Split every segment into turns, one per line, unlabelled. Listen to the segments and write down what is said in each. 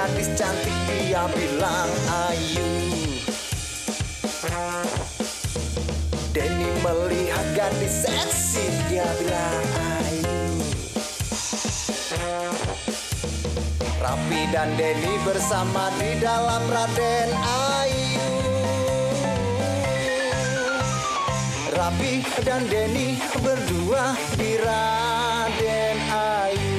gadis cantik dia bilang ayu. Denny melihat gadis seksi dia bilang ayu. Rapi dan Denny bersama di dalam Raden Ayu. Rapi dan Denny berdua di Raden Ayu.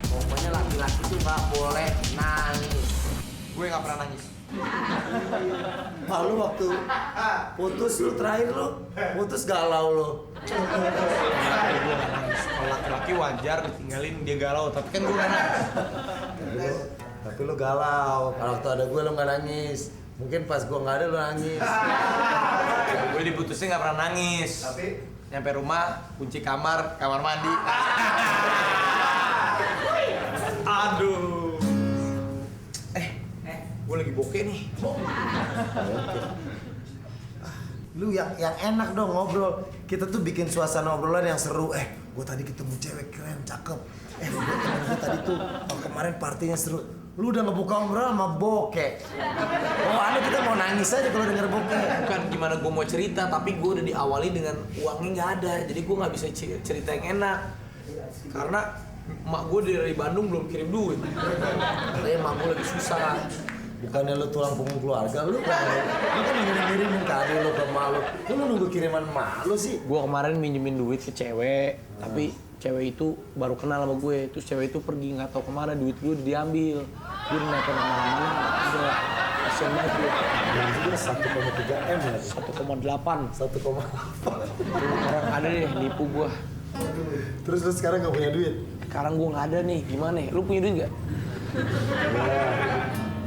Pokoknya laki-laki tuh gak boleh nangis.
Gue gak pernah nangis.
Malu waktu putus lu terakhir lu putus galau lu.
Kalau laki-laki wajar ditinggalin dia galau, tapi kan gue gak nangis.
Tapi lu galau. Kalau waktu ada gue lu gak nangis. Mungkin pas gue gak ada lu nangis.
Gue diputusnya gak pernah nangis.
Tapi
nyampe rumah, kunci kamar mandi. Aduh. Gue lagi bokeh nih.
lu yang enak dong ngobrol. Kita tuh bikin suasana obrolan yang seru. Gue tadi ketemu cewek keren, cakep. Gue tadi tuh kemarin partinya seru. Lu udah ngebuka obrolan sama bokeh. Oh, kita mau nangis aja kalau denger bokeh.
Bukan gimana gue mau cerita, tapi gue udah diawali dengan uangnya nggak ada. Jadi gue nggak bisa cerita yang enak. Karena emak gue dari Bandung belum kirim duit. Katanya emak gue lagi susah.
Bukannya lu tulang punggung keluarga, lu kan ngirim-ngirimin kado lu ke emak lu. Lu nunggu kiriman emak lu sih.
Gue kemarin minjemin duit ke cewek, tapi cewek itu baru kenal sama gue. Terus cewek itu pergi nggak tahu kemana, duit gue diambil. Gue nelfon kemana-mana, udah kasian banget gue.
Dan juga 1,3 M lagi.
1,8.
1,8.
Orang ada deh nipu gue.
Terus lu sekarang nggak punya duit?
Sekarang gue nggak ada nih, gimana ya? Lu punya duit nggak?
Ya,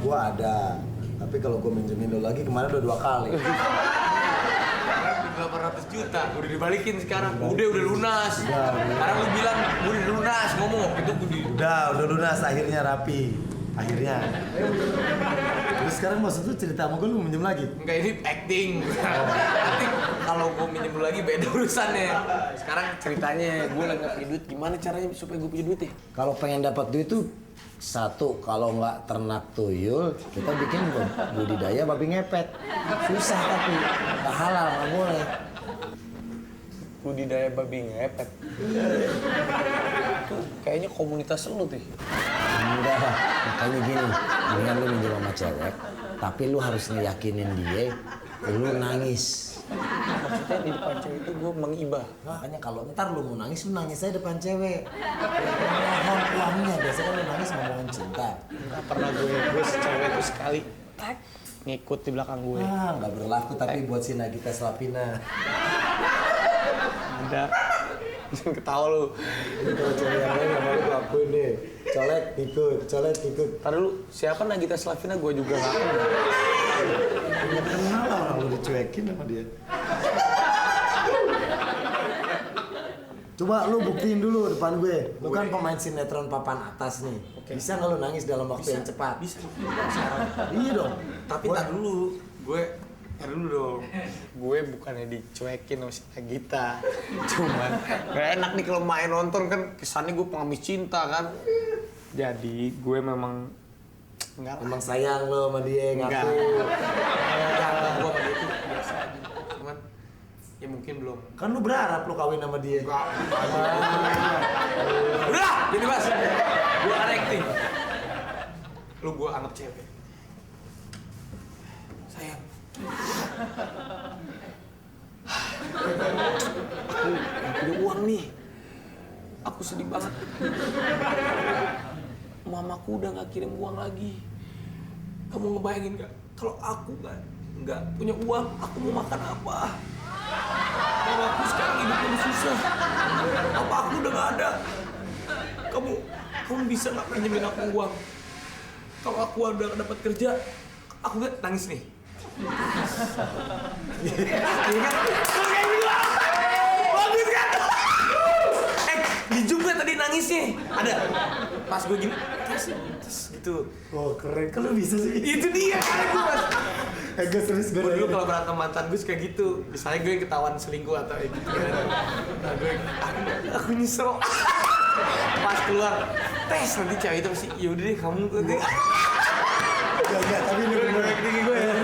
gua ada. Tapi kalau gua minjemin lu lagi kemarin udah 2 kali.
800 juta, udah dibalikin sekarang. Udah lunas. Sekarang lu bilang udah lunas, ngomong itu
Udah lunas akhirnya rapi. Akhirnya. Terus sekarang maksud lu cerita sama gua lu minjem lagi?
enggak, ini acting. Nanti kalau gue minjem lu lagi beda urusannya. Sekarang
Ceritanya gue lagi nggak punya duit, gimana caranya supaya gue punya duit ya?
Kalau pengen dapat duit tuh satu, kalau nggak ternak tuyul, kita bikin budidaya babi ngepet. Susah tapi nggak halal, nggak boleh.
Budidaya babi ngepet. Tuh kayaknya komunitas lu tuh.
Enggak, makanya gini, mendingan lu minjem sama cewek, tapi lu harus ngeyakinin dia, lu nangis.
Maksudnya di depan cewek itu gue mengibah.
Makanya kalau ntar lu mau nangis, lu nangis aja depan cewek. Mohon uangnya, biasanya kan lu nangis ngomongin cinta.
Nggak pernah gue cewek itu sekali ngikut di belakang gue.
Nggak berlaku tapi buat si Nagita Slavina.
Ada. Ketawa lu.
Ini kalau cewek yang lain sama lu gue akuin deh. Colek ikut.
Ntar dulu, siapa Nagita Slavina gue juga gak kenal.
Nggak kenal lah orang lu dicuekin sama dia. Coba lu buktiin dulu depan gue. Lu kan pemain sinetron papan atas nih. Bisa nggak lu nangis dalam waktu yang cepat?
bisa sekarang.
Iya dong.
Tapi tak dulu, gue dulu dong.
Gue bukannya dicuekin sama si Nagita. Cuman gak enak nih kalau main nonton kan kesannya gue pengamis cinta kan. Jadi gue memang enggak lah.
Emang sayang lo sama dia
Enggak.
ngaku.
Enggak, gue sama dia tuh biasa aja. Cuman ya mungkin belum.
Kan lu berharap lu kawin sama dia.
Udah, jadi mas. Gue kan acting. Lu gue anggap cewek. Sayang.
Aku gak punya uang nih. Aku sedih banget. Mamaku udah gak kirim uang lagi.
Kamu ngebayangin gak? Kalau aku nggak punya uang, aku mau makan apa? Mamaku sekarang hidupnya udah susah. Apa aku udah nggak ada? Kamu bisa nggak pinjemin aku uang? Kalau aku udah dapat kerja, aku nggak nangis nih. Bagus kan? Di Zoom tadi nangisnya ada. Pas gue gini, terus gitu.
Oh keren, kan lu bisa sih.
Itu dia kan gue pas.
Gue serius gue
Gue dulu kalau berantem mantan gue kayak gitu. Misalnya gue ketahuan selingkuh atau gitu kan. Nah gue, aku nyesel.
Pas keluar tes nanti cewek itu pasti yaudah deh kamu nanti.
Enggak, tapi ini bener acting gue ya.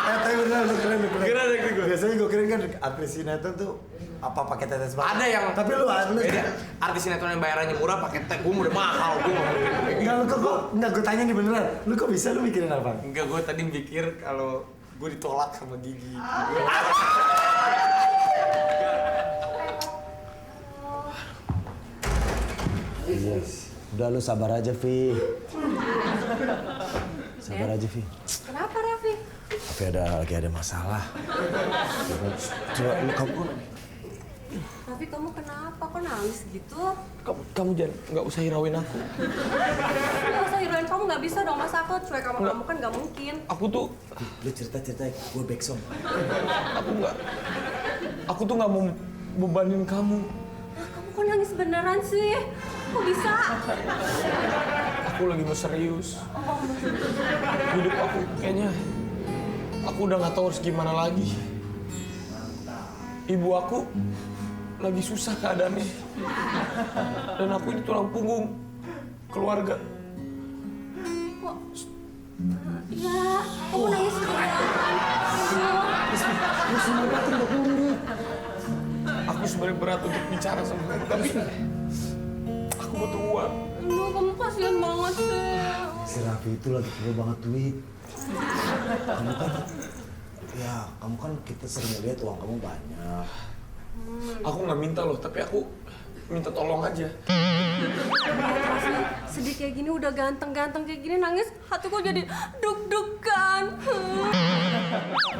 Tapi bener, lu keren.
Keren acting gue.
Biasanya gue keren kan artis sinetron tuh apa pakai tetes banget.
Ada yang
tapi lu
beda. Artis sinetron yang bayarannya murah pakai tes, gue udah mahal, gue nggak mungkin.
Enggak, lu kok enggak gue tanya nih beneran. Lu kok bisa lu mikirin apa?
Enggak, gue tadi mikir kalau gue ditolak sama Gigi.
Yes. Udah lu sabar aja, Vi. Sabar aja, Vi.
Kenapa Raffi?
Tapi lagi ada masalah. Coba lu kamu
Raffi kamu kenapa? Kok nangis gitu?
Kamu jangan nggak usah hirauin aku.
Gak usah heroin kamu nggak bisa dong, masa aku cuek sama kamu kan nggak mungkin.
Aku tuh
lu cerita gue backsound.
aku tuh nggak mau bebanin kamu.
Nah, kamu kok nangis beneran sih? Kok bisa?
Aku lagi mau serius. Hidup aku kayaknya aku udah nggak tahu harus gimana lagi. Ibu aku lagi susah keadaannya. Dan aku ini tulang punggung keluarga.
Kok? Ya, kamu nangis beneran.
Aku sebenarnya berat untuk bicara sama kamu, tapi aku butuh uang.
Aduh, kamu kasihan banget sih.
Si Raffi itu lagi perlu banget duit. Kamu kan kita sering lihat uang kamu banyak.
Aku nggak minta loh, tapi aku minta tolong aja.
Raffi, sedih kayak gini, udah ganteng-ganteng kayak gini, nangis hatiku jadi deg-degan.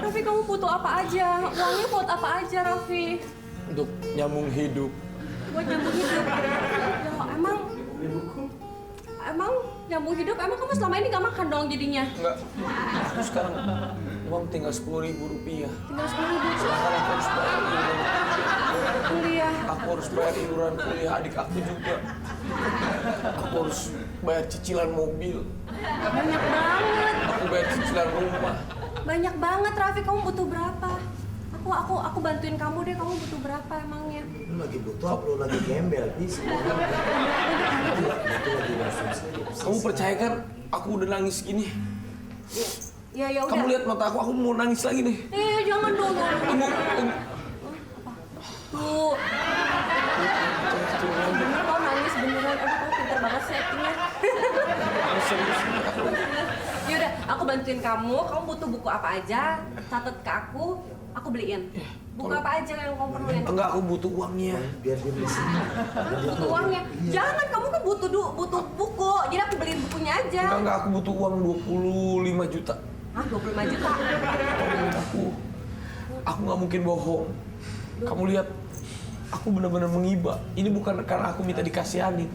Raffi, kamu butuh apa aja? Uangnya buat apa aja, Raffi?
Untuk nyambung hidup.
Buat nyambung hidup. Ya, emang nyambung hidup, emang kamu selama ini gak makan dong jadinya?
Enggak, aku sekarang uang tinggal 10.000 rupiah.
Tinggal 10.000.
Sedangkan aku harus bayar iuran.
Kuliah.
Aku harus bayar iuran kuliah adik aku juga. Aku harus bayar cicilan mobil.
Banyak banget.
Aku bayar cicilan rumah.
Banyak banget, Raffi. Kamu butuh berapa? Aku bantuin kamu deh. Kamu butuh berapa emangnya?
Lu lagi butuh apa lu lagi gembel? Bisa.
Kamu percaya kan aku udah nangis gini?
Ya udah.
Kamu lihat mata aku mau nangis lagi nih.
Jangan dong.
Tunggu.
Tuh. Kau nangis beneran. Aduh, kamu pintar banget sih actingnya. Yaudah, aku bantuin kamu. Kamu butuh buku apa aja? Catat ke aku beliin. Buku apa aja yang kamu perluin?
Enggak, aku butuh uangnya.
Biar dia beli sini.
Butuh uangnya. Jangan, kamu kan butuh buku. Jadi aku beliin bukunya aja.
Enggak, aku butuh uang 25 juta.
Hah, 25 juta?
Aku nggak mungkin bohong. Kamu lihat, aku benar-benar mengiba. Ini bukan karena aku minta dikasihanin.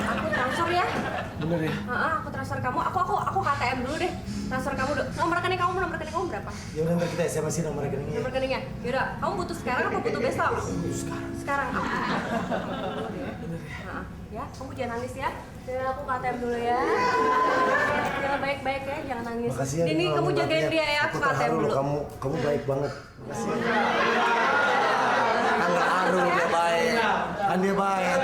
Aku transfer ya.
Bener ya?
Aku transfer kamu. Aku KTM dulu deh. Transfer kamu dulu. Nomor rekening kamu berapa?
Ya udah ntar kita SMS-in nomor rekeningnya.
Nomor rekeningnya. Yaudah, kamu butuh sekarang apa butuh besok? Sekarang. Ya, kamu jangan nangis ya. Jadi aku KTM dulu ya. Jangan baik-baik ya, jangan nangis.
Makasih ya.
Ini kamu jagain dia ya, aku KTM dulu.
Kamu baik banget. Makasih. Kan nggak haru dia baik. Kan dia baik.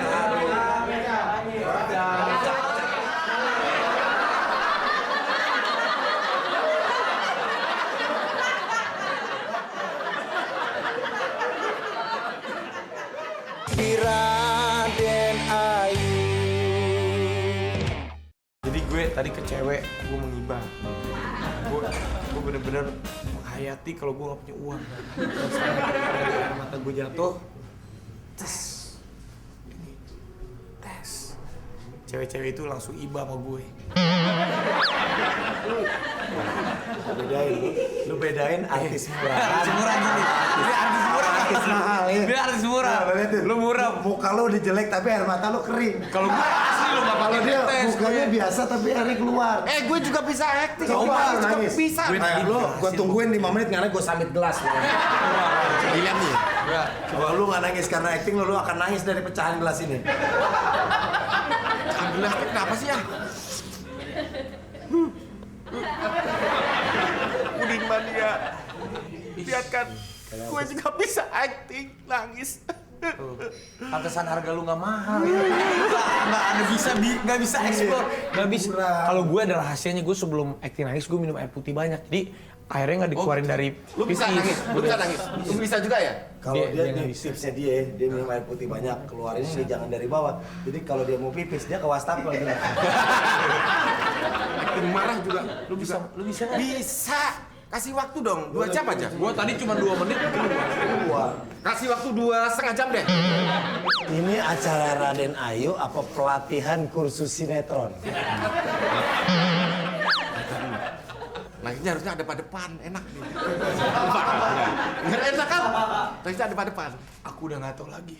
Raden Ayu.
Jadi gue tadi ke cewek, gue mengiba. Gue bener-bener menghayati kalau gue gak punya uang. Dan sekarang dari air mata gue jatuh, tes. Cewek-cewek itu langsung iba sama gue.
Lu bedain artis murah.
Artis murah gini. Ini artis murah.
Artis mahal ya.
Ini artis murah. Lu murah.
Muka lu udah jelek tapi air mata lu kering.
Kalau gue asli lo gak
Kalau
pakai
dia
tes.
mukanya biasa tapi airnya keluar.
Gue juga bisa acting.
Coba nangis.
Bisa.
Gua tungguin 5 menit karena gua samit gelas.
Dilihat nih.
Kalau lu nggak nangis karena acting lu akan nangis dari pecahan gelas ini.
Gelas kenapa sih ya? Udin mania. Lihat kan, gue juga bisa acting, nangis. Pantesan harga lu nggak mahal. Nggak ada nggak bisa explore. Nggak bisa. Kalau gue ada rahasianya, gue sebelum acting nangis gue minum air putih banyak. Jadi airnya nggak dikeluarin dari
Lu bisa nangis, lu bisa nangis. Lu bisa juga ya?
Kalau
Dia
dia,
nggak
nih,
bisa.
tipsnya dia minum air putih banyak, keluarinnya dia jangan dari bawah. Jadi kalau dia mau pipis, dia ke wastafel.
Acting marah juga.
Lu bisa nggak?
Bisa. Kasih waktu dong, 2 jam aja.
Gue tadi cuma 2 menit.
Wah,
Kasih waktu 2,5 jam deh.
ini acara Raden Ayu apa pelatihan kursus sinetron?
Nangisnya harusnya ada pada depan, enak nih. Biar enak kan? Nangisnya ada pada depan.
Aku udah nggak tahu lagi.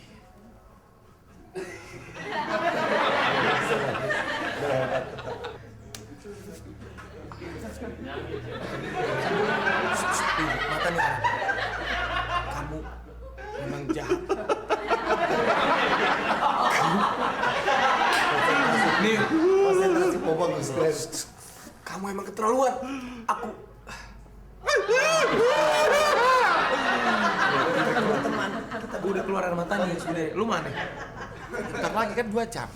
Mata nih orang. Kamu memang jahat.
Nih,
Konsentrasi bagus.
Kamu emang keterlaluan. Aku Gue udah keluar air mata nih sudah. Lu mana?
Bentar lagi kan 2 jam.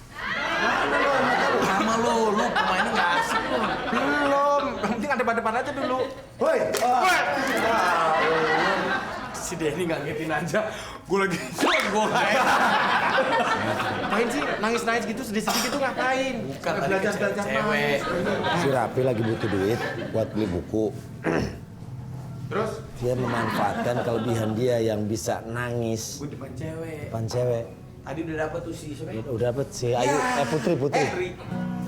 Sama lu pemainnya nggak asik lu.
Belum. Yang penting ada pada depan aja dulu.
Woi,
Si Denny nggak ngertiin aja. Gue lagi gue
Ngapain sih nangis-nangis gitu sedih-sedih gitu ngapain?
Bukan tadi
belajar
ke
belajar
cewek.
si Rapi lagi butuh duit buat beli buku.
Terus
Dia memanfaatkan kelebihan dia yang bisa nangis.
Gue depan cewek.
Pan cewek.
Tadi udah dapet tuh si siapa?
Udah dapet si Ayu, Putri.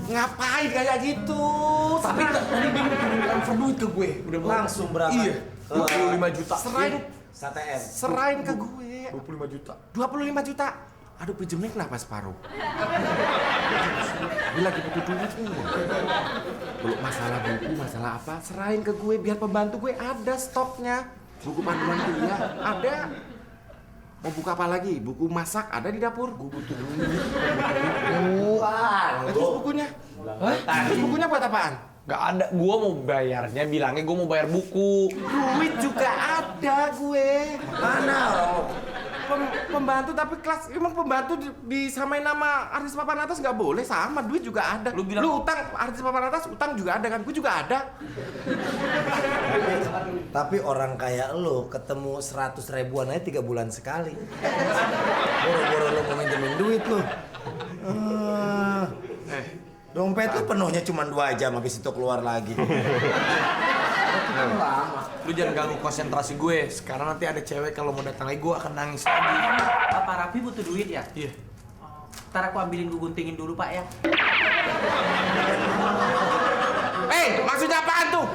ngapain kayak gitu?
Tapi tadi dia mau transfer duit ke gue. Udah mau
Langsung berapa?
Iya. 25 juta.
Serain,
STM.
serain ke gue.
25 juta.
25 juta. Aduh pinjemnya kenapa separuh? Gue lagi butuh duit nih. Belum masalah buku, masalah apa, serain ke gue biar pembantu gue ada stoknya. Buku panduan kuliah ada. Mau buka apa lagi? Buku masak ada di dapur. Gue butuh duit. Terus bukunya? Terus bukunya buat apaan?
Gak ada. Gue mau bayarnya bilangnya gue mau bayar buku.
Duit juga ada gue.
Mana?
Pembantu tapi kelas emang pembantu disamain nama artis papan atas nggak boleh sama duit juga ada.
Lu bilang-
lu utang artis papan atas utang juga ada kan? Gue juga ada.
Tapi orang kayak lo ketemu 100 ribuan aja 3 bulan sekali. Boro-boro lo mau minjemin duit lo. Dompet lo penuhnya cuma 2 jam habis itu keluar lagi.
Lu jangan ganggu konsentrasi gue. Sekarang nanti ada cewek kalau mau datang lagi gue akan nangis lagi.
Pak Rapi butuh duit ya?
Iya.
Ntar aku ambilin gue guntingin dulu Pak ya.
Maksudnya apaan tuh?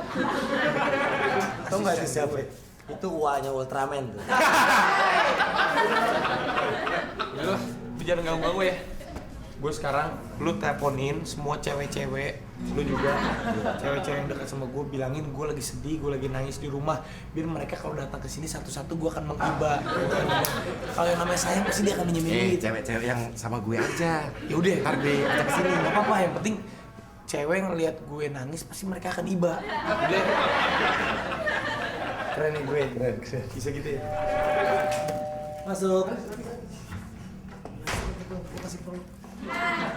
Tau nggak itu siapa? Itu uaknya Ultraman tuh.
Udah, lu jangan ganggu ya. Gue sekarang, lu teleponin semua cewek-cewek, lu juga cewek-cewek yang dekat sama gue bilangin gue lagi sedih, gue lagi nangis di rumah. Biar mereka kalau datang ke sini satu-satu gue akan menghibah. Kalau yang namanya sayang pasti dia akan minjemin duit.
Cewek-cewek yang sama gue aja.
Ya udah,
Ntar deh, ajak ke sini.
nggak apa-apa. Yang penting cewek yang lihat gue nangis pasti mereka akan iba. Udah. Keren nih gue, keren. Bisa gitu ya.
Masuk.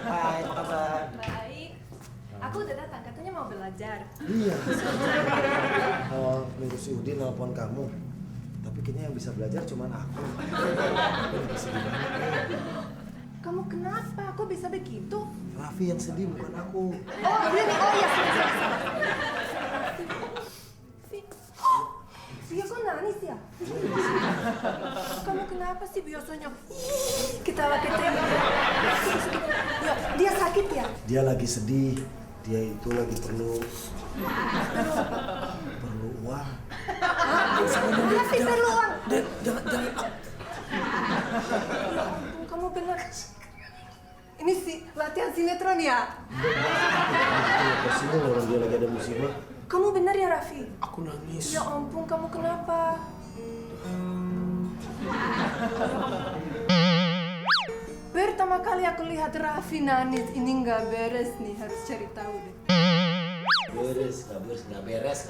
Hai, apa kabar?
Baik. Aku udah datang, katanya mau belajar.
Iya. Minggu si Udin nelfon kamu. Tapi kayaknya yang bisa belajar cuma aku.
Kamu kenapa? Kok bisa begitu?
Raffi yang sedih bukan aku.
Oh, iya nih. Oh, iya. Sabar. Dia kok nangis ya? Kamu kenapa sih biasanya? Ketawa-ketawa. Ya, dia sakit ya?
Dia lagi sedih. Dia itu lagi perlu uang.
Tapi perlu uang.
Jangan.
Ya ampun, kamu benar. Ini sih latihan sinetron ya?
Kesini orang dia lagi ada musibah.
Kamu benar ya, Raffi?
Aku nangis.
Ya ampun, kamu kenapa? Pertama kali aku lihat Raffi nangis, ini nggak beres nih, harus cari tahu deh.
Beres, nggak beres.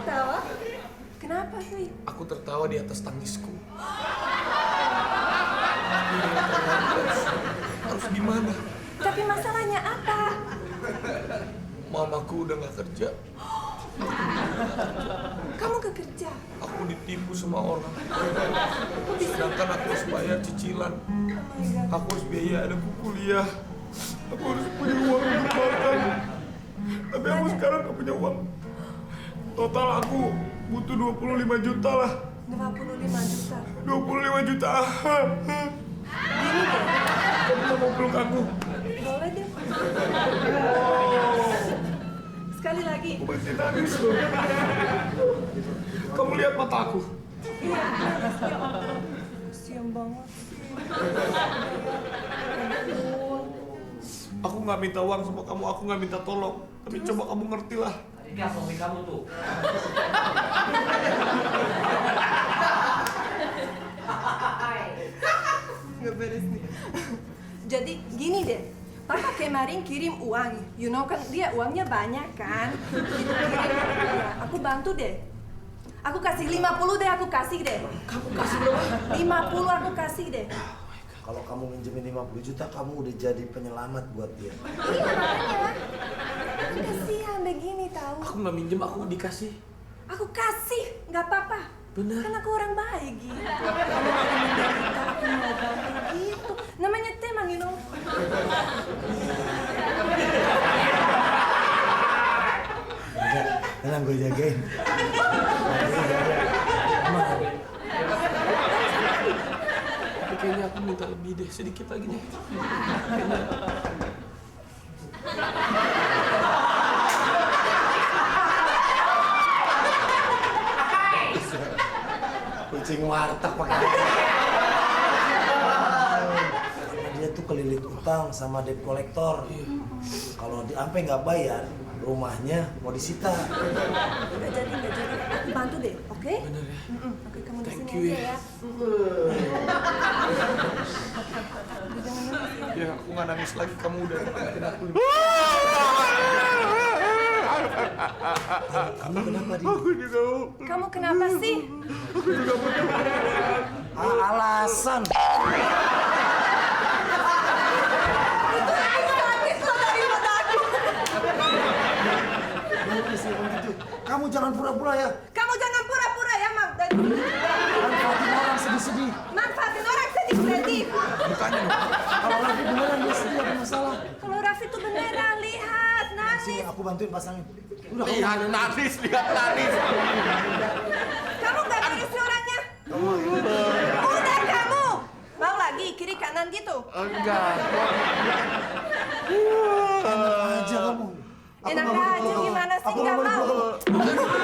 Ketawa? Kenapa
tertawa di atas tangisku. Harus gimana?
Tapi masalahnya apa?
Mamaku udah gak kerja.
Kamu gak kerja?
Aku ditipu sama orang. Sedangkan aku harus bayar cicilan. Aku harus biaya adikku kuliah. Aku harus punya uang untuk makan. Tapi aku sekarang gak punya uang. Total aku butuh 25 juta lah.
25 juta.
25 juta.
Gini deh,
Kamu mau peluk aku?
boleh deh. Sekali lagi.
Aku masih nangis loh. Kamu lihat mata aku.
Iya, ya ampun. Kasian banget sih.
Aku nggak minta uang sama kamu, aku nggak minta tolong. Tapi coba kamu ngerti lah.
Ini suami kamu tuh.
Nggak beres nih. Jadi gini deh, Papa kemarin kirim uang, you know kan dia uangnya banyak kan? Gitu kirim, ya, aku bantu deh. Aku kasih 50 deh, aku kasih deh.
Kamu kasih berapa?
50 aku kasih deh.
Kalau kamu minjemin 50 juta, kamu udah jadi penyelamat buat dia.
Iya makanya. Kasihan begini tahu.
Aku nggak minjem, aku dikasih.
Aku kasih, nggak apa-apa.
Benar.
Kan aku orang baik gitu. Kamu mau menderita, aku mau bantu gitu. Namanya teman, you know.
Enggak, tenang gue jagain.
Tapi kayaknya aku minta lebih deh, sedikit lagi deh. Kayaknya.
Kucing warteg pakai. Dia tuh kelilit utang sama debt kolektor. Kalau sampai nggak bayar, rumahnya mau disita.
Nggak jadi. Aku bantu deh, oke?
Bener ya.
Oke, kamu di
Thank
sini
you
aja
ya.
ya. Jangan nangis ya.
Ya aku nggak nangis lagi, kamu udah bikin aku.
Kamu kenapa di?
Kamu kenapa sih?
Alasan.
Itu aku sakit loh daripada aku.
Kamu jangan pura-pura ya.
Kamu jangan pura-pura ya, Mam.
Manfaatin orang sedih-sedih.
Manfaatin orang sedih-sedih.
Bukannya dong.
Kalau lagi beneran dia sedih ada masalah.
Kalau Raffi tuh beneran lihat,
Sini
nangis.
aku bantuin pasangin. Udah kamu.
Lihat nangis, lihat nangis.
Kamu nggak nangis sih orangnya? Udah kamu. Mau lagi kiri kanan gitu?
Enggak.
Enak aja kamu. Aku
Enak
nggak mau
aja
dipeluk.
gimana sih
Aku
nggak
nggak
mau?
dipeluk.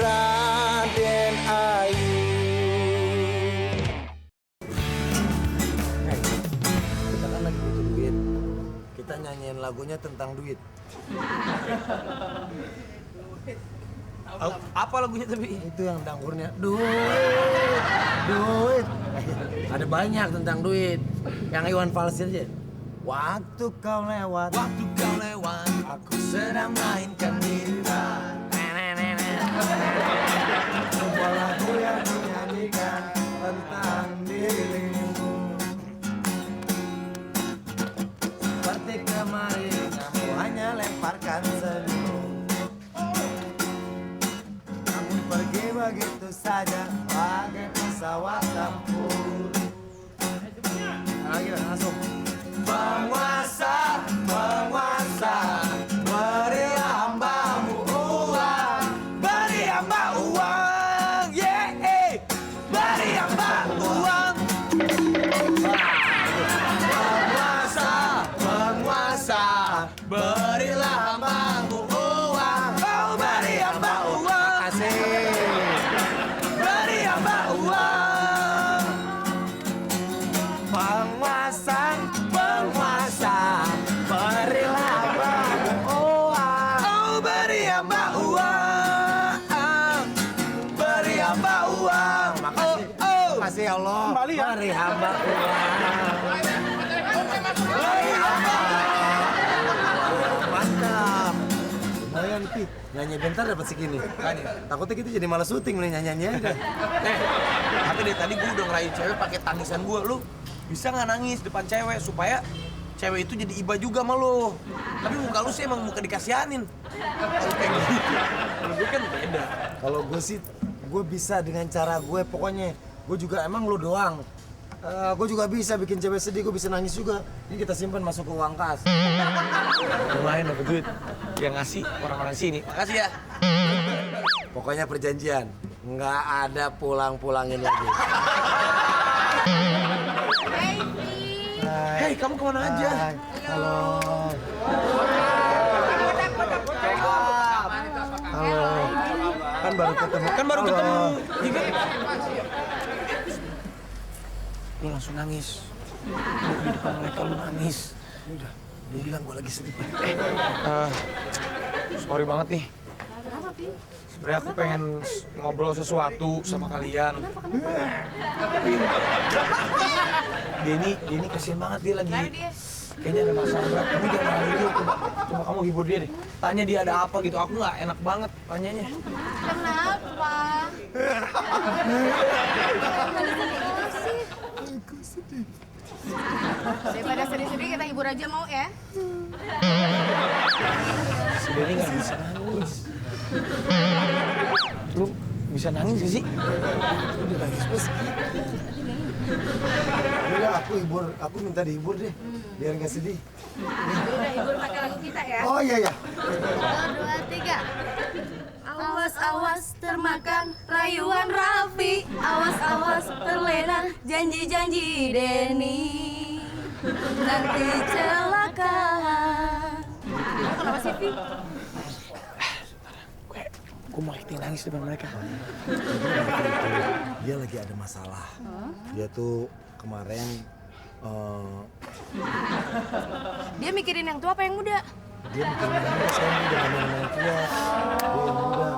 Raden Ayu.
Kita kan lagi butuh duit. Kita nyanyiin lagunya tentang duit.
Apa lagunya tapi?
Itu yang dangurnya duit. Ada banyak tentang duit. Yang Iwan Fals aja. Waktu kau lewat, aku sedang mainkan gitar. Sebuah lagu yang menyanyikan tentang dirimu. Seperti kemarin, kamu hanya lemparkan senyum. Namun pergi begitu saja, bagai pesawat tempur. Lagi langsung. Penguasa, berilah hambamu uang, beri hamba uang, yeah, beri hamba uang. Penguasa, berilah hambamu uang, oh beri hamba uang, asik, beri hamba uang. Penguasa, berilah hambamu uang, oh beri hamba uang, beri hamba uang. Makasih, makasih ya Allah, beri hamba uang. Mantap. Lumayan, Pi. Nyanyi bentar dapat segini. Takutnya kita jadi malas syuting nih nyanyi aja.
Tapi dari tadi gue udah ngerayu cewek pakai tangisan gue. Lu bisa nggak nangis depan cewek supaya cewek itu jadi iba juga sama lu. Tapi muka lu sih emang muka dikasihanin. Kalau kayak gitu, kalau gue kan beda.
Kalau gue sih, gue bisa dengan cara gue pokoknya. Gue juga emang lu doang. Gue juga bisa bikin cewek sedih, gue bisa nangis juga. Ini kita simpan masuk ke uang kas.
Lumayan dapet duit. Yang ngasih orang-orang sini. Makasih ya.
Pokoknya perjanjian, nggak ada pulang-pulangin lagi.
Hei, kamu kemana aja?
Hai. Halo. Halo. Kan baru ketemu. Halo.
Iya kan? Lu langsung nangis. Lu di depan mereka lu nangis.
Udah, lu bilang gue lagi sedih.
Sorry banget nih.
Kenapa, Pi?
Sebenarnya aku pengen ngobrol sesuatu sama kalian. Denny kasihan banget dia lagi. Kayaknya ada masalah berat. Kamu jangan marah gitu. Coba kamu hibur dia deh. Tanya dia ada apa gitu. Aku nggak enak banget tanyanya.
Kenapa?
Aku sedih.
Daripada sedih-sedih kita hibur aja mau ya?
Si Denny nggak bisa nangis. Lu bisa nangis gak sih?
Udah nangis bos. Udah aku minta dihibur deh, biar nggak sedih.
Udah hibur pakai lagu kita ya.
Oh iya ya.
1, 2, 3. Awas awas termakan rayuan Raffi. Awas awas terlena janji-janji Denny. Nanti celaka. Kenapa sih, Pi?
Gue mau acting nangis depan mereka.
Dia lagi ada masalah. Dia tuh kemarin
Dia mikirin yang tua apa yang muda?
dia mikirin dia sekarang udah gak main yang tua. Dia yang muda.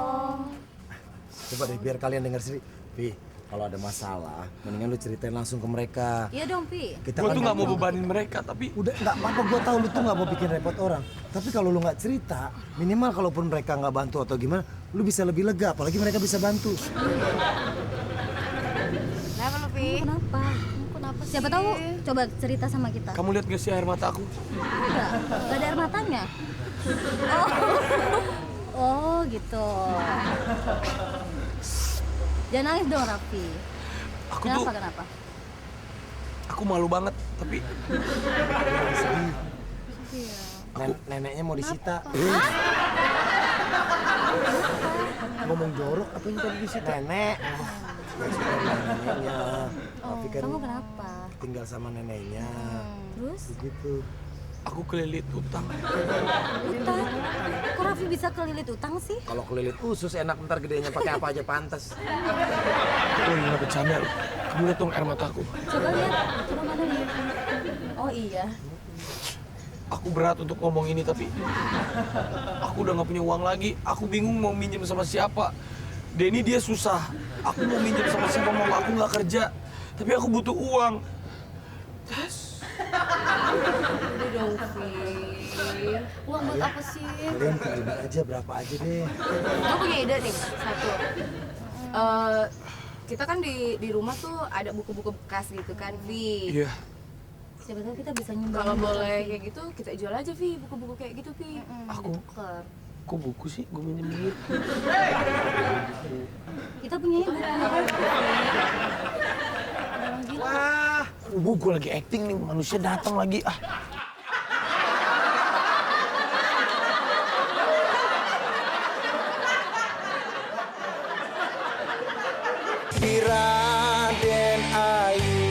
Coba deh biar kalian dengar sendiri. Pi, kalau ada masalah, mendingan lu ceritain langsung ke mereka.
Iya dong, Pi.
Kita
Gue
kan
tuh nggak mau bebanin mereka, tapi
udah nggak apa-apa, gue tahu lu tuh nggak mau bikin repot orang. Tapi kalau lu nggak cerita, minimal kalaupun mereka nggak bantu atau gimana, lu bisa lebih lega. Apalagi mereka bisa bantu.
Kenapa lu, Pi?
Kenapa?
Kenapa sih?
Siapa tahu coba cerita sama kita.
kamu lihat gak sih air mata aku?
Enggak ada air matanya. Oh, oh gitu. Jangan nangis dong, Raffi.
Aku
Kenapa,
tuh,
kenapa?
aku malu banget, tapi
Sedih. Neneknya mau disita. Ngomong jorok apa yang tadi disita? Nenek. Neneknya. Tapi kan
Kamu kenapa?
tinggal sama neneknya.
Terus?
Begitu.
aku kelilit utang.
Utang? Kok Raffi bisa kelilit utang sih?
Kalau kelilit usus enak, ntar gedenya pakai apa aja pantas.
Aku lagi nggak bercanda loh. Kamu lihat dong air mataku.
Coba lihat, coba mana nih? Oh iya.
Aku berat untuk ngomong ini, tapi aku udah nggak punya uang lagi. Aku bingung mau minjem sama siapa. Denny dia susah. Aku mau minjem sama siapa, mau aku nggak kerja. Tapi aku butuh uang.
Udah dong, Pi. Uang buat apa sih?
Kalian terima aja berapa aja deh.
Gue punya ide nih, satu. Kita kan di rumah tuh ada buku-buku bekas gitu kan, Vi.
Iya.
Siapa tahu kita bisa nyumbang.
Kalau boleh kayak gitu, kita jual aja, Vi, buku-buku kayak gitu, Vi.
Aku kok buku sih? Gue minjem duit.
Kita punya buku.
Wah, gue lagi acting nih, manusia datang lagi. Ah,
Raden Ayu.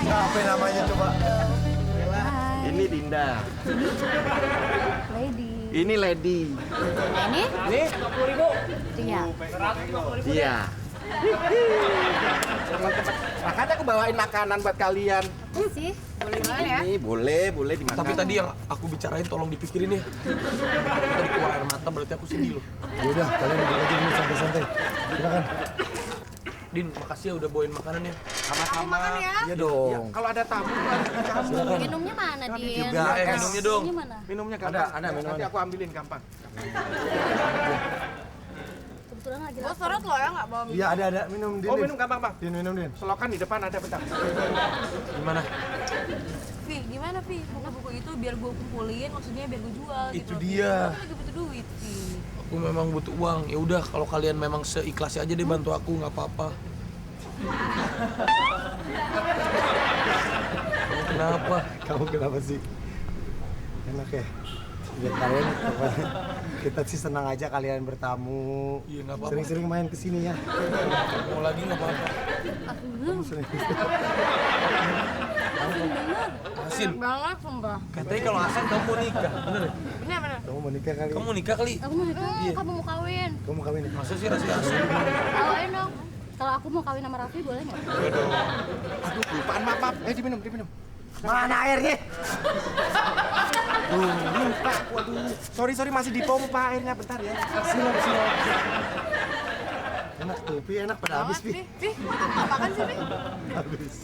Siapa namanya coba?
Ini Dinda.
Lady.
Ini Lady.
Ini?
Nih,
Ria.
iya. Makanya aku bawain makanan buat kalian.
Sih?
Boleh mana ya?
Ini boleh dimakan.
tapi tadi yang aku bicarain tolong dipikirin ya. Tadi keluar air mata berarti aku sedih loh.
Yaudah, kalian duduk aja dulu santai-santai. Silakan.
Din, makasih ya udah bawain makanannya.
Sama-sama.
Iya dong.
Ya, kalau ada tamu kan dijamu.
Minumnya mana, Din?
juga.
Minumnya dong.
Minumnya mana?
Minumnya gampang.
Ada minuman.
Nanti aku ambilin gampang.
Kebetulan lagi
Gue sorot lo ya nggak bawa
Iya ada minum Din.
Oh, minum gampang, Bang.
Din minum Din.
Selokan di depan ada bentar.
Gimana?
Vi, gimana Vi? Buku-buku itu biar gue kumpulin, maksudnya biar gue jual
Itu
gitu.
dia.
Aku lagi butuh duit, Vi.
Aku memang butuh uang. Ya udah, kalau kalian memang seikhlasnya aja deh bantu aku, nggak apa-apa. Kamu kenapa?
Kamu kenapa sih? Enak ya? Biar kalian pokoknya kita sih senang aja kalian bertamu.
Iya, nggak apa-apa.
Sering-sering main kesini ya.
Mau lagi nggak apa-apa.
Kamu sering.
Asin.
Banget, sumpah.
Katanya kalau Asin kamu mau nikah, bener ya?
Bener.
Kamu mau nikah kali?
Kamu mau nikah kali?
Aku mau nikah,
Iya.
kamu mau kawin.
Kamu mau kawin?
Masa sih rasanya Asin?
Bawain dong. Kalau aku mau kawin sama Raffi boleh nggak?
Aduh, kelupaan, maaf. Diminum.
Mana airnya?
Lupa aku, aduh. Sorry, masih dipompa airnya, bentar ya.
Siap. Enak tuh, Pi. Enak pada habis, Pi.
Vi, makan sih Vi?
Habis.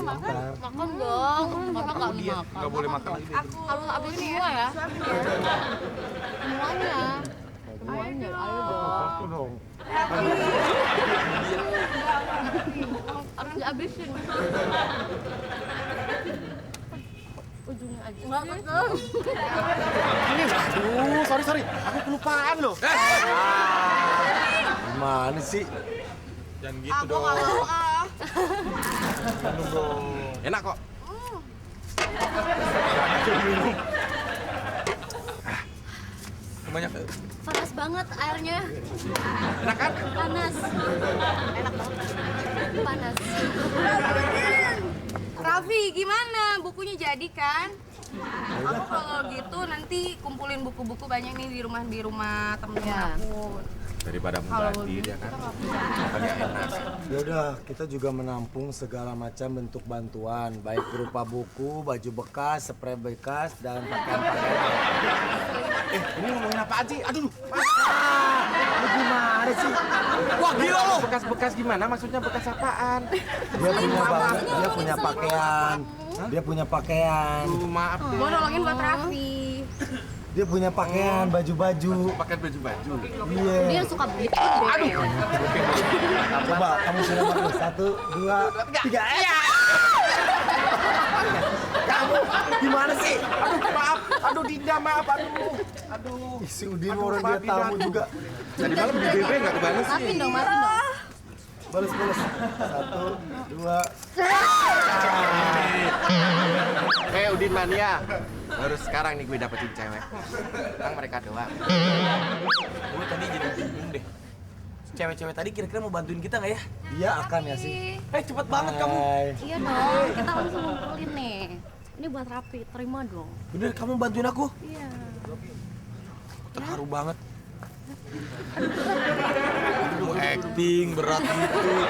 Makan dong. Mama nggak makan.
Nggak boleh makan lagi.
Harus habis semua ya. Semuanya. Ayo dong.
Aku dong.
Harus dihabisin. Ujungnya aja. Nggak betul.
Ini, aduh, sorry. Aku kelupaan loh.
Gimana sih?
Jangan gitu dong. Minum dong.
Enak kok.
Banyak.
Panas banget airnya.
Enak kan?
Panas. Enak banget. Panas.
Raffi, gimana? Bukunya jadi kan? Aku kalau gitu nanti kumpulin buku-buku banyak nih di rumah temen-temen
Ya.
aku.
Daripada mubazir ya kan. Makanya enak.
Ya udah, kita juga menampung segala macam bentuk bantuan, baik berupa buku, baju bekas, spray bekas, dan pakaian-pakaian.
Ini ngomongin apaan sih? Aduh.
Lu gimana sih?
Wah, gila lo. Bekas-bekas gimana? Maksudnya bekas apaan?
Dia punya pakaian. Dia punya pakaian.
Aduh, maaf deh.
Mau nolongin buat Raffi.
Dia punya pakaian, baju-baju.
Pakai baju-baju.
Iya.
Dia suka beli.
Coba kamu sudah bagus. 1, 2, 3. Kamu gimana sih?
Aduh, maaf. Aduh, Dinda, maaf. Aduh.
Ih, si Udin orang dia tamu juga.
Tadi malam di BB nggak kebalas sih.
Maafin dong.
Balas. 1, 2.
Udin mania. Baru sekarang nih gue dapetin cewek. Kan mereka doang.
Gue tadi jadi bingung deh. Cewek-cewek tadi kira-kira mau bantuin kita nggak ya?
Dia akan ya sih.
Cepet banget kamu.
Hai.
Iya dong. Kita langsung ngumpulin nih. Ini buat Raffi. Terima dong.
Bener, kamu bantuin aku?
Iya.
Terharu banget. Mau acting berat gitu.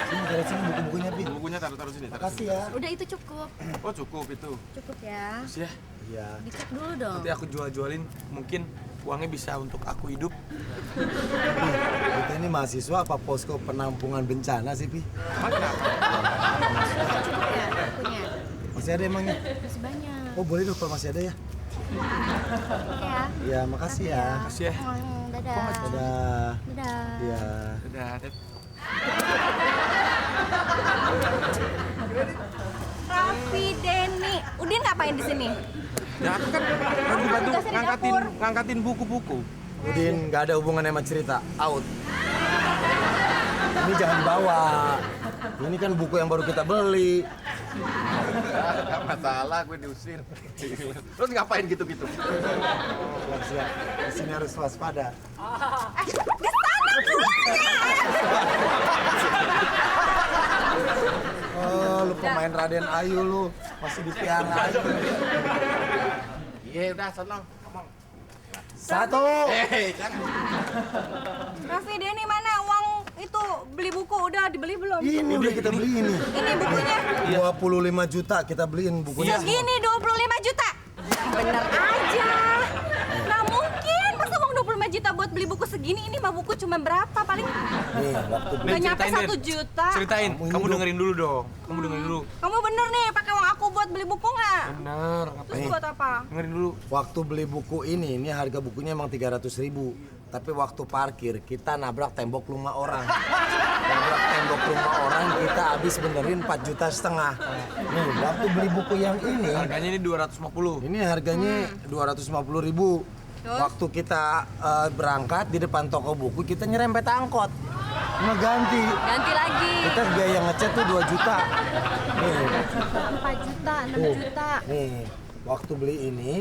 Sini dari sini buku-bukunya, Pi.
Bukunya taruh sini.
Makasih ya.
Udah itu cukup.
Oh, cukup itu.
Cukup ya.
Terus ya,
Iya.
Dicek dulu dong.
nanti aku jual-jualin, mungkin uangnya bisa untuk aku hidup.
Kita ini mahasiswa apa posko penampungan bencana sih, Pi?
Emang kenapa?
Cukup ya bukunya.
Masih ada emangnya?
Masih banyak.
Oh, boleh dong kalau masih ada ya.
Oke ya.
Ya, makasih ya.
Makasih ya.
Dadah.
Dadah.
Dadah.
Iya.
Udah, Dep.
Raffi, Denny, Udin ngapain di sini?
Ya aku kan bantu ngangkatin buku-buku.
Udin nggak ada hubungannya sama cerita. Out. Ini jangan bawa. Ini kan buku yang baru kita beli.
Gak masalah, gue diusir. Terus ngapain gitu-gitu?
Siap. Di sini harus waspada. Oh, lu pemain Raden Ayu lu. Masih dipiara aja.
Iya, udah seneng. Ngomong.
1.
Jangan.
Raffi, Denny mana uang itu beli buku udah dibeli belum?
Ini udah kita beli ini.
Ini bukunya.
25 juta kita beliin bukunya. semua.
Segini 25 juta. Bener aja. Nggak mungkin, masa uang 25
juta buat beli buku segini, ini mah buku cuma berapa? Paling
Nih, waktu beli.
nggak nyampe
ceritain,
1 juta.
Ceritain,
Kamu ini
kamu
dong.
dengerin dulu dong. Kamu dengerin dulu.
Kamu bener nih pakai uang aku buat beli buku nggak?
Bener,
Terus
ngapain?
buat apa?
Dengerin dulu.
Waktu beli buku ini harga bukunya emang 300.000. Tapi waktu parkir kita nabrak tembok rumah orang. Nabrak tembok rumah orang kita habis benerin 4,5 juta. Nih, waktu beli buku yang ini,
Harganya ini 250.
ini harganya 250.000. Waktu kita berangkat di depan toko buku kita nyerempet angkot. Ngeganti.
Ganti lagi.
Kita biaya ngecat tuh 2 juta. Nih,
4 juta, 6
tuh.
juta.
Nih, waktu beli ini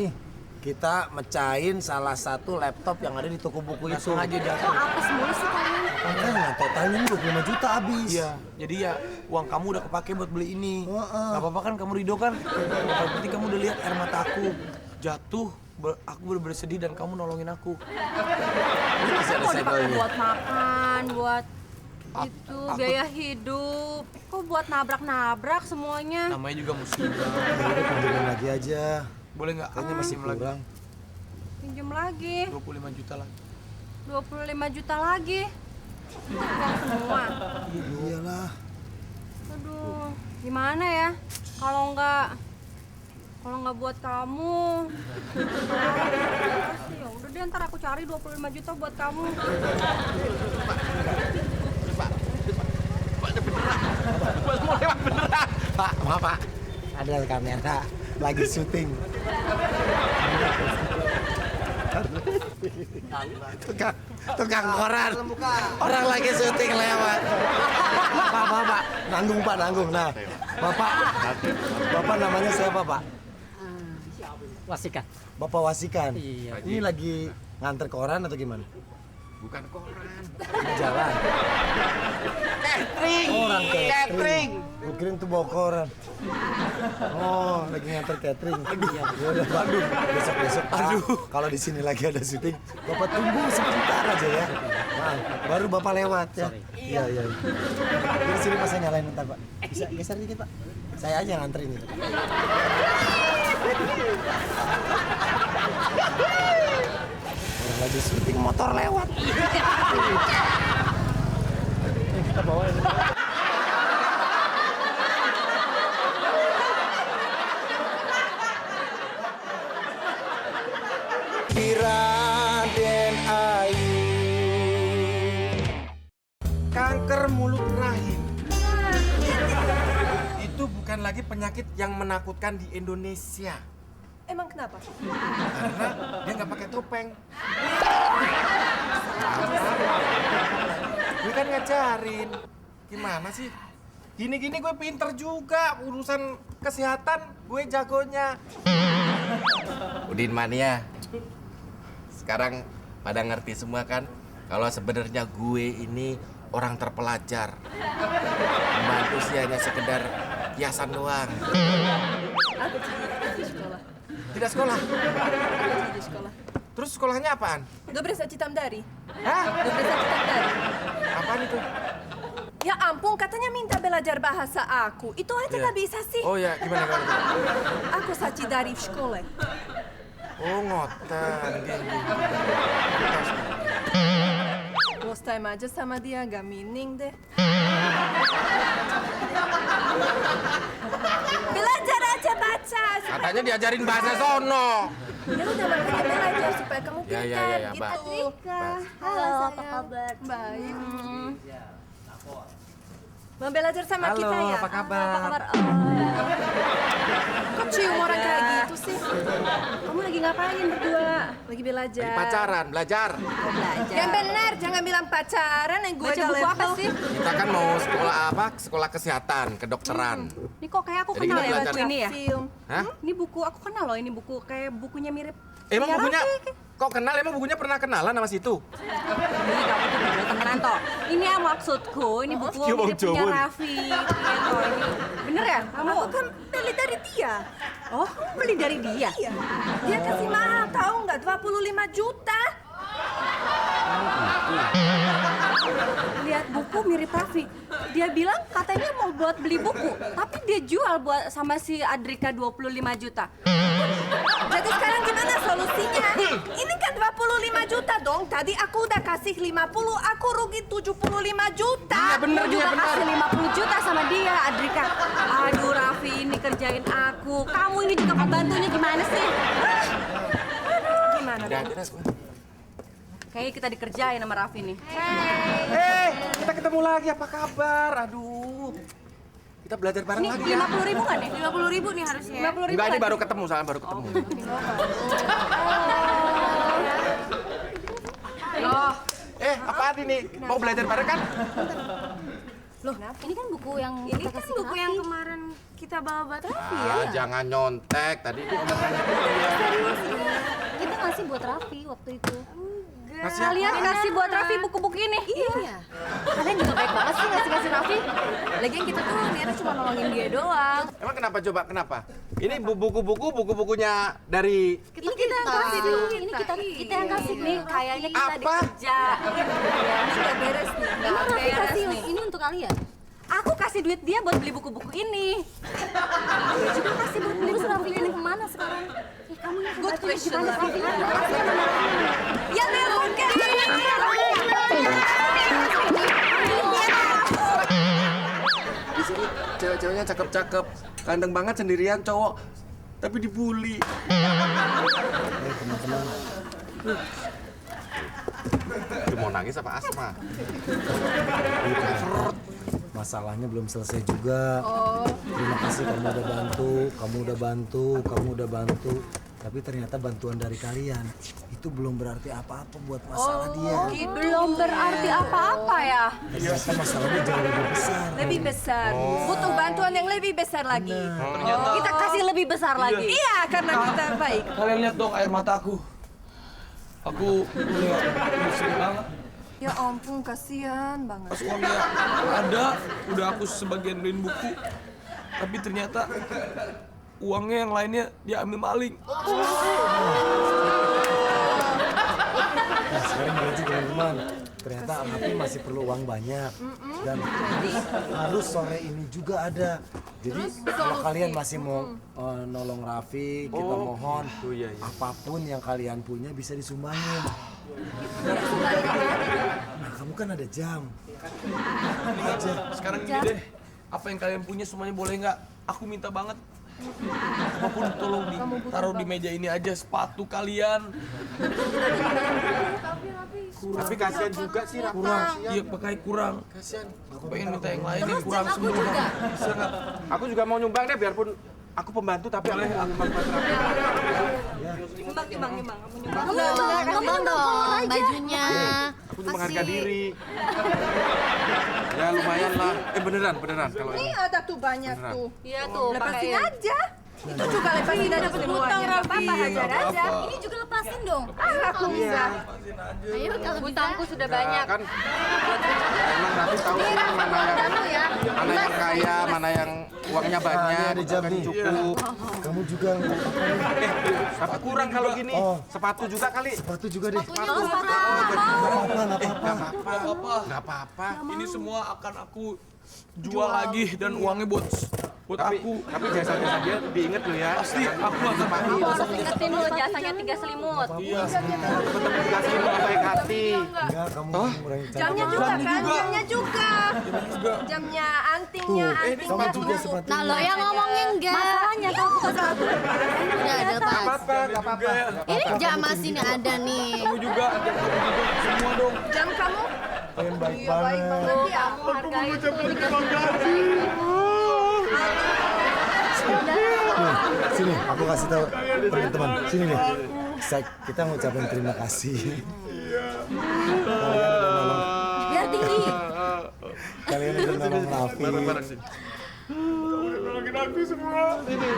kita mecahin salah satu laptop yang ada di toko buku itu.
Sengaja jatuh.
Kok apes mulu sih kalian?
Makanya totalnya ini 25 juta habis.
Iya, jadi ya uang kamu udah kepake buat beli ini.
Heeh.
Gak apa-apa kan kamu ridho kan? Yang penting kamu udah lihat air mata aku jatuh. Aku bener-bener sedih dan kamu nolongin aku.
Ini masih ada
Kok dipakai
segelnya.
buat makan, buat itu biaya hidup. Kok buat nabrak-nabrak semuanya?
Namanya juga musibah.
Udah pinjemin lagi aja.
Boleh nggak?
Kayaknya masih
Pinjem lagi.
kurang.
Pinjem lagi.
25 juta lah.
25 juta lagi. Itu uang semua.
Iyalah.
Aduh, gimana ya? Kalau nggak buat kamu. Ya udah deh, ntar aku cari 25 juta buat kamu.
Pak, maaf Pak. Ada kamera lagi syuting. Tukang koran. Orang lagi syuting lewat. Pak. Nanggung Pak, nanggung. Nah, Bapak namanya siapa Pak?
Wasikan.
Bapak Wasikan.
Iya.
Ini lagi nganter koran atau gimana?
Bukan koran.
Di jalan.
Catering.
Orang catering. Gue kirain tuh bawa koran. Oh, lagi nganter catering. Ya udah Pak. Besok-besok Pak. Kalau di sini lagi ada syuting, Bapak tunggu sebentar aja ya. Nah, baru Bapak lewat ya. Iya. Di sini Pak saya nyalain ntar Pak. Bisa geser dikit Pak. Saya aja nganterin itu. Orang lagi syuting motor lewat. Kita bawain.
Raden Ayu.
Kanker mulut rahim. Itu bukan lagi penyakit yang menakutkan di Indonesia.
Emang kenapa?
Karena dia nggak pakai topeng. Gue kan ngajarin. Gimana sih? Gini-gini gue pinter juga. Urusan kesehatan gue jagonya. Udin Mania. Sekarang pada ngerti semua kan? Kalau sebenarnya gue ini orang terpelajar. Membantu sih hanya sekedar hiasan doang.
Aku di sekolah.
Tidak sekolah.
Aku di sekolah.
Terus sekolahnya apaan?
Dobre sacitam dari.
Hah?
Dobre sacitam dari.
Apaan itu?
Ya ampun, katanya minta belajar bahasa aku. Itu aja
Iya.
nggak bisa sih.
Oh ya, gimana?
Aku saci dari sekolah.
Oh ngoten,
Lost time aja sama dia, gak mining deh. Belajar aja baca.
Katanya diajarin bahasa sono.
Ya udah makanya belajar supaya kamu
Ya,
pintar
ya,
gitu.
Halo, apa
sayang.
kabar?
Baik. Mau belajar sama kita ya?
Apa kabar?
Apa kabar?
Kok cium orang kayak gitu sih?
Kamu lagi ngapain berdua?
Lagi belajar.
Lagi pacaran, belajar.
Belajar.
Yang benar, jangan bilang pacaran yang gue
Baca
gak
buku apa
level.
sih?
Kita kan mau sekolah apa? Sekolah kesehatan, kedokteran.
Ini kok kayak aku
Jadi
kenal
kita
ya
belajar.
buku ini ya?
Film.
Hah?
Ini buku aku kenal loh, ini buku kayak bukunya mirip.
Emang
Ria
bukunya?
Raffi.
Kok kenal? Emang bukunya pernah kenalan sama situ?
Ini kamu tuh bener temenan toh. Ini ya maksudku, ini buku
Dia mau
mirip punya
jawab.
Raffi. Gitu. Ini bener ya? Kamu
Aku kan beli dari dia.
Oh, kamu beli dari dia?
Iya. Dia kasih mahal, tahu nggak? 25 juta.
Lihat buku
buku mirip Raffi. Dia bilang katanya mau buat beli buku, tapi dia jual buat sama si Adrika 25 juta.
Jadi sekarang gimana solusinya? Ini kan 25 juta dong. Tadi aku udah kasih 50, aku rugi 75 juta.
Iya bener
Aku
dia
juga
bener.
kasih 50 juta sama dia, Adrika. Aduh Raffi, ini kerjain aku. Kamu ini juga pembantunya gimana sih?
Gimana?
Kayaknya kita dikerjain sama Raffi nih.
Kita ketemu lagi, apa kabar? Aduh. Kita belajar bareng
Ini
lagi ya.
50.000 nggak nih?
50.000 nih harusnya.
50.000
Enggak, ini
lagi.
baru ketemu, soalnya baru ketemu.
Loh,
Apaan ini? Mau belajar bareng kan?
Loh, ini kan buku yang kita kasih ke Raffi.
yang kemarin kita bawa buat Raffi.
Jangan nyontek. Tadi itu omongannya
Kita ngasih buat Raffi waktu itu.
Kalian kasih buat Raffi buku-buku ini?
Iya. Kalian juga baik banget sih ngasih Raffi. Lagian kita tuh niatnya cuma nolongin dia doang.
Emang kenapa coba? Kenapa? Ini buku-bukunya dari
Ini kita yang kasih dulu. Ini kita yang kasih
Nih, kayaknya kita
Apa?
dikerja.
Ini udah beres nih.
Emang Raffi
beres
kasih
nih.
ini untuk kalian?
Aku kasih duit dia buat beli buku-buku ini. Dia juga kasih buat beli
Terus Raffi
buku-buku ini.
ini kemana sekarang? Kamu yang
Good question.
gimana Raffi?
Ya mungkin.
di sini cewek-ceweknya cakep-cakep. Kandeng banget sendirian cowok. Tapi dibully.
Teman-teman,
Lu mau nangis apa asma?
masalahnya belum selesai juga. Terima kasih kamu udah bantu. Tapi ternyata bantuan dari kalian itu belum berarti apa-apa buat masalah dia.
Belum berarti apa-apa ya.
Ternyata masalahnya jauh lebih besar.
Lebih besar. Butuh bantuan yang lebih besar lagi.
Kita kasih lebih besar lagi.
Iya, karena kita baik.
Kalian lihat dong air mataku. Aku udah sedih banget.
Ya ampun, kasihan banget.
Pas uangnya ada, udah aku sebagian beliin buku. Tapi ternyata uangnya yang lainnya dia ambil maling.
Nah, sekarang gaji teman-teman. Ternyata Raffi masih perlu uang banyak. Dan harus sore ini juga ada. Jadi kalau kalian masih mau nolong Raffi, kita mohon apapun yang kalian punya bisa disumbangin. Nah, kamu kan ada jam. Aja.
Sekarang gini deh, apa yang kalian punya semuanya boleh nggak? Aku minta banget. Apapun tolong ditaruh di meja ini aja, sepatu kalian.
Tapi kasihan juga sih Rafa.
Kurang, iya pakai kurang.
Kasihan.
Aku pengen minta yang lain yang kurang semua. Bisa nggak?
Aku juga mau nyumbang deh, biarpun aku pembantu tapi aku nyumbang buat Rafa.
Ngomong dong bajunya.
Aku cuma harga diri. Ya lumayan lah. Beneran kalau
Ini
ini.
ada tuh banyak
Beneran.
tuh.
Iya tuh,
Lepasin
pakai
aja. Itu juga lepasin aja semuanya. Gak apa-apa, hajar aja.
Ini juga lepasin dong.
Aku bisa.
Ayo kalau bisa.
Hutangku sudah banyak.
Kan emang Raffi tahu sih mana yang kaya, mana yang uangnya banyak,
ada jam
bukan
nih.
cukup.
Kamu juga nggak apa-apa.
Tapi kurang kalau gini.
Oh.
Sepatu juga kali.
Sepatu juga deh.
Sepatunya nggak apa-apa.
Nggak apa-apa.
Ini semua akan aku jual lagi dan uangnya buat aku.
Tapi jasa-jasa dia diinget loh ya.
Pasti aku akan
Kamu harus ingetin dulu jasanya 3 selimut.
Iya.
Kasih lu baik hati.
Enggak, kamu mengurangi
Jamnya juga kan? Jamnya juga. Jamnya, antingnya,
Kamu
antingnya.
juga sepatu.
Nah lo yang ngomongnya enggak.
Masalahnya kalau bukan satu.
Udah ada tas.
Nggak apa-apa.
Ini jam masih ada nih.
Kamu juga, semua dong.
Jam kamu?
Kalian baik
Iya, baik
banget.
banget ya.
Kamu hargai itu.
Sini, aku kasih tahu teman-teman. Sini nih. Kita ngucapin terima kasih. Kalian udah nolong.
Biar tinggi.
Kalian udah nolong Raffi.
Bareng-bareng sih. Nolongin aku semua. Ini.